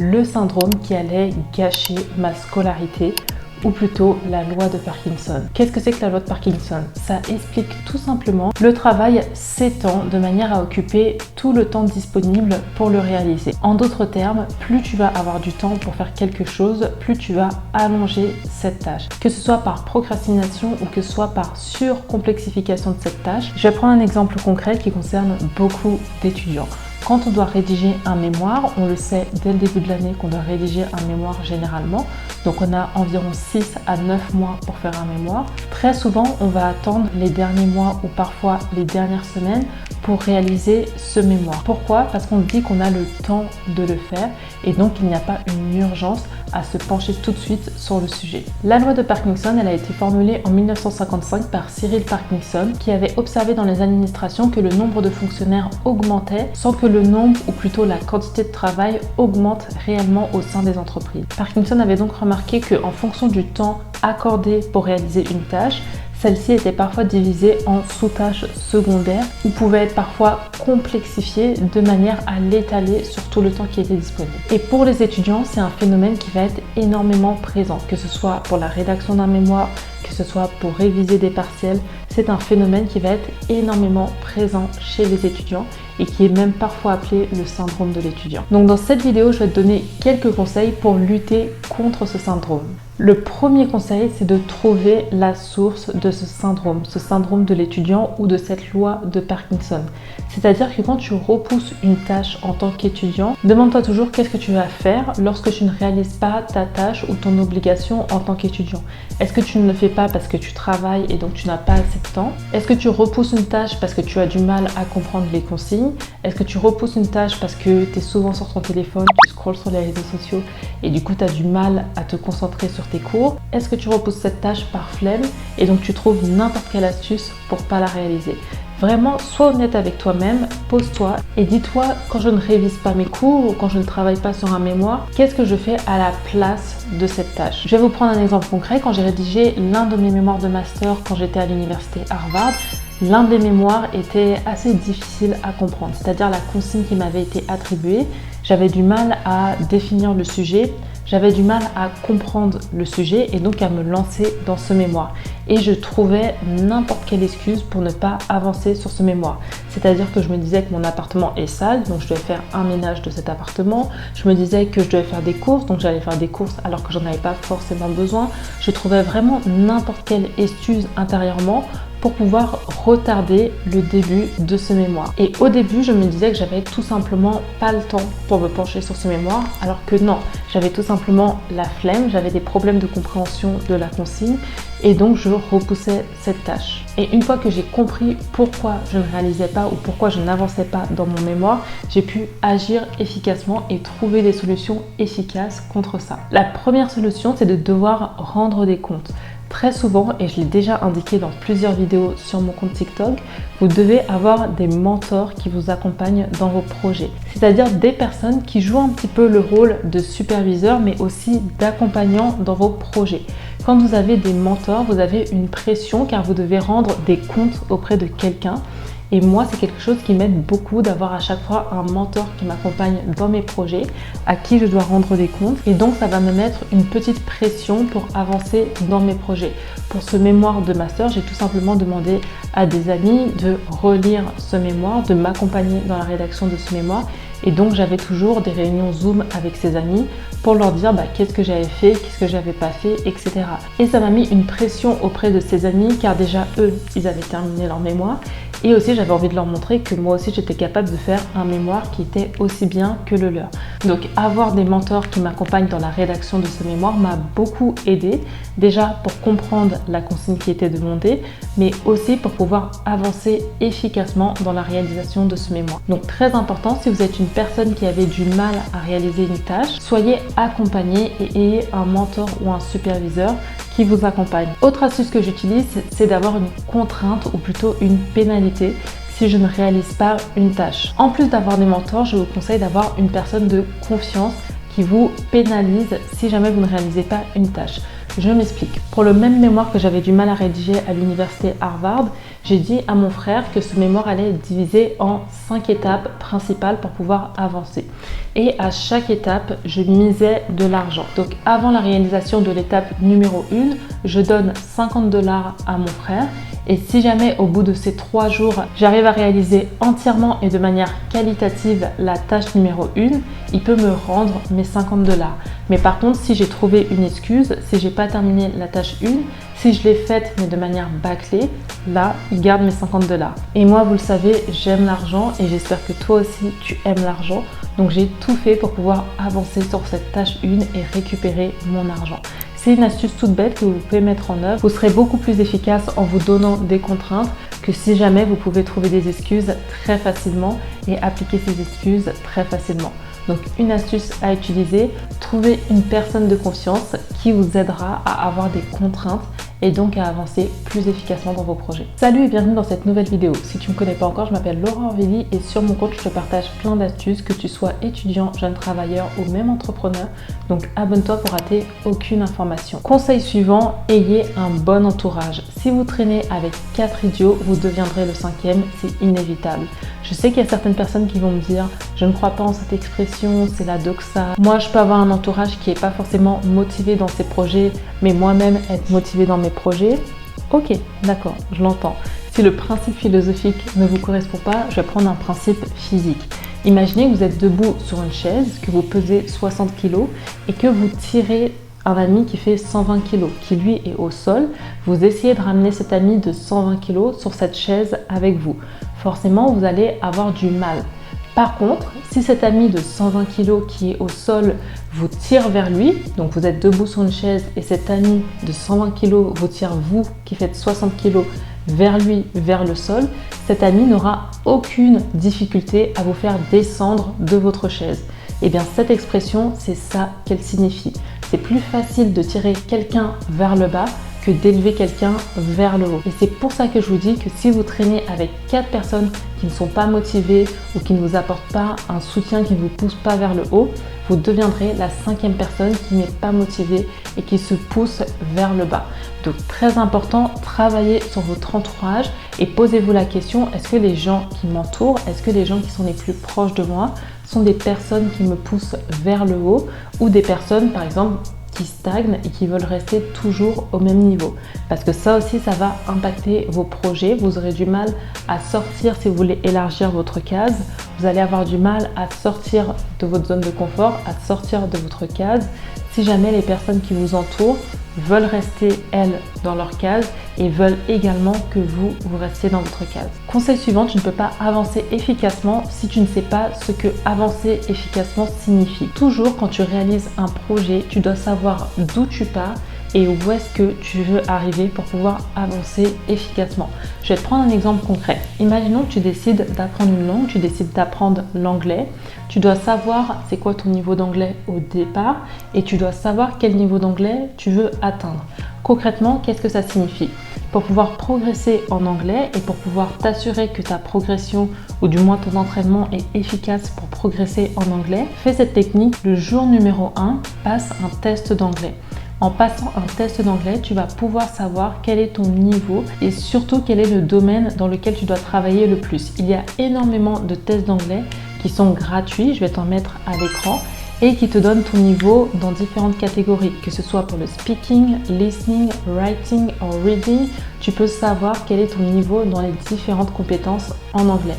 le syndrome qui allait gâcher ma scolarité, ou plutôt la loi de Parkinson. Qu'est-ce que c'est que la loi de Parkinson? Ça explique tout simplement le travail s'étend de manière à occuper tout le temps disponible pour le réaliser. En d'autres termes, plus tu vas avoir du temps pour faire quelque chose, plus tu vas allonger cette tâche. Que ce soit par procrastination ou que ce soit par surcomplexification de cette tâche. Je vais prendre un exemple concret qui concerne beaucoup d'étudiants. Quand on doit rédiger un mémoire, on le sait dès le début de l'année qu'on doit rédiger un mémoire généralement. Donc on a environ 6 à 9 mois pour faire un mémoire. Très souvent, on va attendre les derniers mois ou parfois les dernières semaines pour réaliser ce mémoire. Pourquoi? Parce qu'on dit qu'on a le temps de le faire et donc il n'y a pas une urgence à se pencher tout de suite sur le sujet. La loi de Parkinson, elle a été formulée en 1955 par Cyril Parkinson qui avait observé dans les administrations que le nombre de fonctionnaires augmentait sans que le nombre ou plutôt la quantité de travail augmente réellement au sein des entreprises. Parkinson avait donc remarqué qu'en fonction du temps accordé pour réaliser une tâche, celle-ci était parfois divisée en sous-tâches secondaires ou pouvait être parfois complexifiée de manière à l'étaler sur tout le temps qui était disponible. Et pour les étudiants, c'est un phénomène qui va être énormément présent, que ce soit pour la rédaction d'un mémoire, que ce soit pour réviser des partiels. C'est un phénomène qui va être énormément présent chez les étudiants et qui est même parfois appelé le syndrome de l'étudiant. Donc dans cette vidéo, je vais te donner quelques conseils pour lutter contre ce syndrome. Le premier conseil, c'est de trouver la source de ce syndrome de l'étudiant ou de cette loi de Parkinson. C'est-à-dire que quand tu repousses une tâche en tant qu'étudiant, demande-toi toujours qu'est-ce que tu vas faire lorsque tu ne réalises pas ta tâche ou ton obligation en tant qu'étudiant. Est-ce que tu ne le fais pas parce que tu travailles et donc tu n'as pas assez de temps? Est-ce que tu repousses une tâche parce que tu as du mal à comprendre les consignes? Est-ce que tu repousses une tâche parce que tu es souvent sur ton téléphone, tu scrolles sur les réseaux sociaux et du coup tu as du mal à te concentrer sur tes cours? Est-ce que tu repousses cette tâche par flemme et donc tu trouves n'importe quelle astuce pour pas la réaliser? Vraiment, sois honnête avec toi-même, pose-toi et dis-toi, quand je ne révise pas mes cours ou quand je ne travaille pas sur un mémoire, qu'est-ce que je fais à la place de cette tâche? Je vais vous prendre un exemple concret. Quand j'ai rédigé l'un de mes mémoires de master quand j'étais à l'université Harvard, l'un des mémoires était assez difficile à comprendre, c'est-à-dire la consigne qui m'avait été attribuée. J'avais du mal à définir le sujet, j'avais du mal à comprendre le sujet et donc à me lancer dans ce mémoire. Et je trouvais n'importe quelle excuse pour ne pas avancer sur ce mémoire. C'est-à-dire que je me disais que mon appartement est sale, donc je devais faire un ménage de cet appartement. Je me disais que je devais faire des courses, donc j'allais faire des courses alors que j'en avais pas forcément besoin. Je trouvais vraiment n'importe quelle excuse intérieurement pour pouvoir retarder le début de ce mémoire. Et au début, je me disais que j'avais tout simplement pas le temps pour me pencher sur ce mémoire, alors que non, j'avais tout simplement la flemme, j'avais des problèmes de compréhension de la consigne et donc je repoussais cette tâche. Et une fois que j'ai compris pourquoi je ne réalisais pas ou pourquoi je n'avançais pas dans mon mémoire, j'ai pu agir efficacement et trouver des solutions efficaces contre ça. La première solution, c'est de devoir rendre des comptes. Très souvent, et je l'ai déjà indiqué dans plusieurs vidéos sur mon compte TikTok, vous devez avoir des mentors qui vous accompagnent dans vos projets. C'est-à-dire des personnes qui jouent un petit peu le rôle de superviseur, mais aussi d'accompagnant dans vos projets. Quand vous avez des mentors, vous avez une pression car vous devez rendre des comptes auprès de quelqu'un. Et moi, c'est quelque chose qui m'aide beaucoup d'avoir à chaque fois un mentor qui m'accompagne dans mes projets, à qui je dois rendre des comptes. Et donc, ça va me mettre une petite pression pour avancer dans mes projets. Pour ce mémoire de master, j'ai tout simplement demandé à des amis de relire ce mémoire, de m'accompagner dans la rédaction de ce mémoire. Et donc, j'avais toujours des réunions Zoom avec ces amis pour leur dire qu'est-ce que j'avais fait, qu'est-ce que j'avais pas fait, etc. Et ça m'a mis une pression auprès de ces amis car déjà, eux, ils avaient terminé leur mémoire. Et aussi, j'avais envie de leur montrer que moi aussi, j'étais capable de faire un mémoire qui était aussi bien que le leur. Donc, avoir des mentors qui m'accompagnent dans la rédaction de ce mémoire m'a beaucoup aidé. Déjà pour comprendre la consigne qui était demandée, mais aussi pour pouvoir avancer efficacement dans la réalisation de ce mémoire. Donc, très important, si vous êtes une personne qui avait du mal à réaliser une tâche, soyez accompagné et ayez un mentor ou un superviseur qui vous accompagne. Autre astuce que j'utilise, c'est d'avoir une contrainte ou plutôt une pénalité si je ne réalise pas une tâche. En plus d'avoir des mentors, je vous conseille d'avoir une personne de confiance qui vous pénalise si jamais vous ne réalisez pas une tâche. Je m'explique. Pour le même mémoire que j'avais du mal à rédiger à l'université Harvard, j'ai dit à mon frère que ce mémoire allait être divisé en 5 étapes principales pour pouvoir avancer. Et à chaque étape, je misais de l'argent. Donc avant la réalisation de l'étape numéro 1, je donne 50 $ à mon frère. Et si jamais au bout de ces 3 jours, j'arrive à réaliser entièrement et de manière qualitative la tâche numéro 1, il peut me rendre mes 50 $. Mais par contre, si j'ai trouvé une excuse, si j'ai pas terminé la tâche 1, si je l'ai faite mais de manière bâclée, là, il garde mes 50 $. Et moi, vous le savez, j'aime l'argent et j'espère que toi aussi, tu aimes l'argent. Donc j'ai tout fait pour pouvoir avancer sur cette tâche 1 et récupérer mon argent. C'est une astuce toute bête que vous pouvez mettre en œuvre. Vous serez beaucoup plus efficace en vous donnant des contraintes que si jamais vous pouvez trouver des excuses très facilement et appliquer ces excuses très facilement. Donc une astuce à utiliser, trouver une personne de confiance qui vous aidera à avoir des contraintes et donc à avancer plus efficacement dans vos projets. Salut et bienvenue dans cette nouvelle vidéo. Si tu ne me connais pas encore, je m'appelle Laura Orvilli et sur mon compte, je te partage plein d'astuces, que tu sois étudiant, jeune travailleur ou même entrepreneur. Donc abonne-toi pour rater aucune information. Conseil suivant, ayez un bon entourage. Si vous traînez avec 4 idiots, vous deviendrez le 5e, c'est inévitable. Je sais qu'il y a certaines personnes qui vont me dire « je ne crois pas en cette expression, c'est la doxa ». Moi, je peux avoir un entourage qui n'est pas forcément motivé dans ses projets, mais moi-même être motivé dans mes projets. Ok, d'accord, je l'entends. Si le principe philosophique ne vous correspond pas, je vais prendre un principe physique. Imaginez que vous êtes debout sur une chaise, que vous pesez 60 kg et que vous tirez un ami qui fait 120 kg, qui lui est au sol. Vous essayez de ramener cet ami de 120 kg sur cette chaise avec vous. Forcément, vous allez avoir du mal. Par contre, si cet ami de 120 kg qui est au sol vous tire vers lui, donc vous êtes debout sur une chaise et cet ami de 120 kg vous tire, vous qui faites 60 kg, vers lui, vers le sol, cet ami n'aura aucune difficulté à vous faire descendre de votre chaise. Et bien cette expression, c'est ça qu'elle signifie. C'est plus facile de tirer quelqu'un vers le bas que d'élever quelqu'un vers le haut. Et c'est pour ça que je vous dis que si vous traînez avec 4 personnes qui ne sont pas motivées ou qui ne vous apportent pas un soutien, qui ne vous pousse pas vers le haut, vous deviendrez la 5e personne qui n'est pas motivée et qui se pousse vers le bas. Donc très important, travaillez sur votre entourage et posez-vous la question, est-ce que les gens qui m'entourent, est-ce que les gens qui sont les plus proches de moi sont des personnes qui me poussent vers le haut ou des personnes par exemple qui stagnent et qui veulent rester toujours au même niveau. Parce que ça aussi, ça va impacter vos projets. Vous aurez du mal à sortir si vous voulez élargir votre case. Vous allez avoir du mal à sortir de votre zone de confort, à sortir de votre case. Si jamais les personnes qui vous entourent veulent rester, elles, dans leur case et veulent également que vous restiez dans votre case. Conseil suivant, tu ne peux pas avancer efficacement si tu ne sais pas ce que avancer efficacement signifie. Toujours quand tu réalises un projet, tu dois savoir d'où tu pars et où est-ce que tu veux arriver pour pouvoir avancer efficacement. Je vais te prendre un exemple concret. Imaginons que tu décides d'apprendre une langue, tu décides d'apprendre l'anglais. Tu dois savoir c'est quoi ton niveau d'anglais au départ et tu dois savoir quel niveau d'anglais tu veux atteindre. Concrètement, qu'est-ce que ça signifie? Pour pouvoir progresser en anglais et pour pouvoir t'assurer que ta progression ou du moins ton entraînement est efficace pour progresser en anglais, fais cette technique. Le jour numéro 1, passe un test d'anglais. En passant un test d'anglais, tu vas pouvoir savoir quel est ton niveau et surtout quel est le domaine dans lequel tu dois travailler le plus. Il y a énormément de tests d'anglais qui sont gratuits, je vais t'en mettre à l'écran, et qui te donnent ton niveau dans différentes catégories, que ce soit pour le speaking, listening, writing ou reading, tu peux savoir quel est ton niveau dans les différentes compétences en anglais.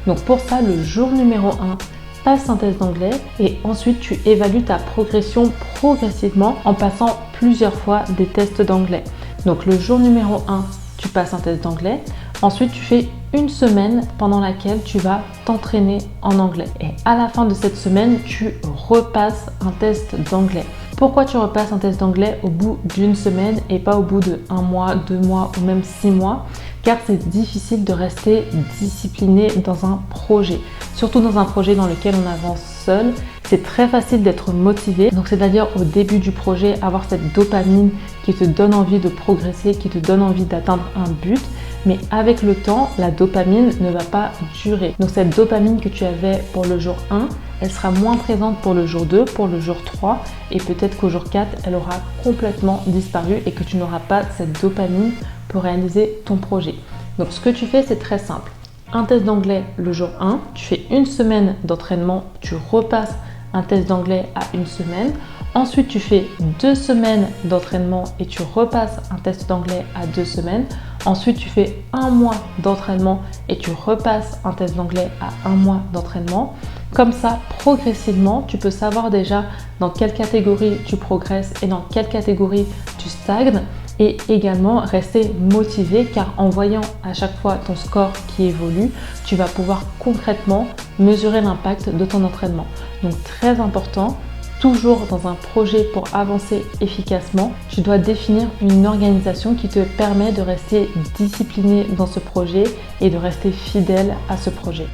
Donc pour ça, le jour numéro 1, passe un test d'anglais et ensuite tu évalues ta progression progressivement en passant plusieurs fois des tests d'anglais. Donc le jour numéro 1, tu passes un test d'anglais. Ensuite, tu fais une semaine pendant laquelle tu vas t'entraîner en anglais. Et à la fin de cette semaine, tu repasses un test d'anglais. Pourquoi tu repasses un test d'anglais au bout d'une semaine et pas au bout de 1 mois, 2 mois ou même 6 mois? Car c'est difficile de rester discipliné dans un projet. Surtout dans un projet dans lequel on avance seul. C'est très facile d'être motivé. Donc c'est-à-dire au début du projet, avoir cette dopamine qui te donne envie de progresser, qui te donne envie d'atteindre un but. Mais avec le temps, la dopamine ne va pas durer. Donc cette dopamine que tu avais pour le jour 1, elle sera moins présente pour le jour 2, pour le jour 3 et peut-être qu'au jour 4, elle aura complètement disparu et que tu n'auras pas cette dopamine pour réaliser ton projet. Donc ce que tu fais, c'est très simple. Un test d'anglais le jour 1, tu fais une semaine d'entraînement, tu repasses un test d'anglais à une semaine. Ensuite, tu fais 2 semaines d'entraînement et tu repasses un test d'anglais à 2 semaines. Ensuite, tu fais 1 mois d'entraînement et tu repasses un test d'anglais à 1 mois d'entraînement. Comme ça, progressivement, tu peux savoir déjà dans quelle catégorie tu progresses et dans quelle catégorie tu stagnes. Et également rester motivé car en voyant à chaque fois ton score qui évolue, tu vas pouvoir concrètement mesurer l'impact de ton entraînement. Donc très important, toujours dans un projet pour avancer efficacement, tu dois définir une organisation qui te permet de rester discipliné dans ce projet et de rester fidèle à ce projet.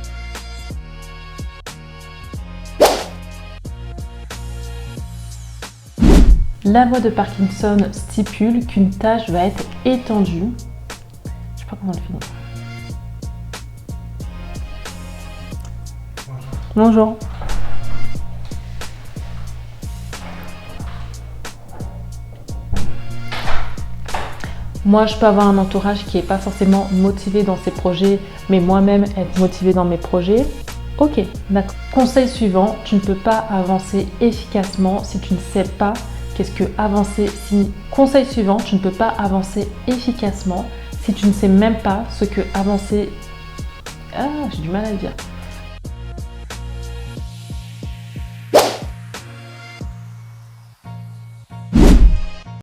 La loi de Parkinson stipule qu'une tâche va être étendue. Je sais pas comment le finir. Bonjour. Moi, je peux avoir un entourage qui n'est pas forcément motivé dans ses projets, mais moi-même être motivé dans mes projets. Ok, d'accord. Conseil suivant, tu ne peux pas avancer efficacement si tu ne sais pas qu'est-ce que avancer. Conseil suivant, tu ne peux pas avancer efficacement si tu ne sais même pas ce que avancer. Ah, j'ai du mal à le dire.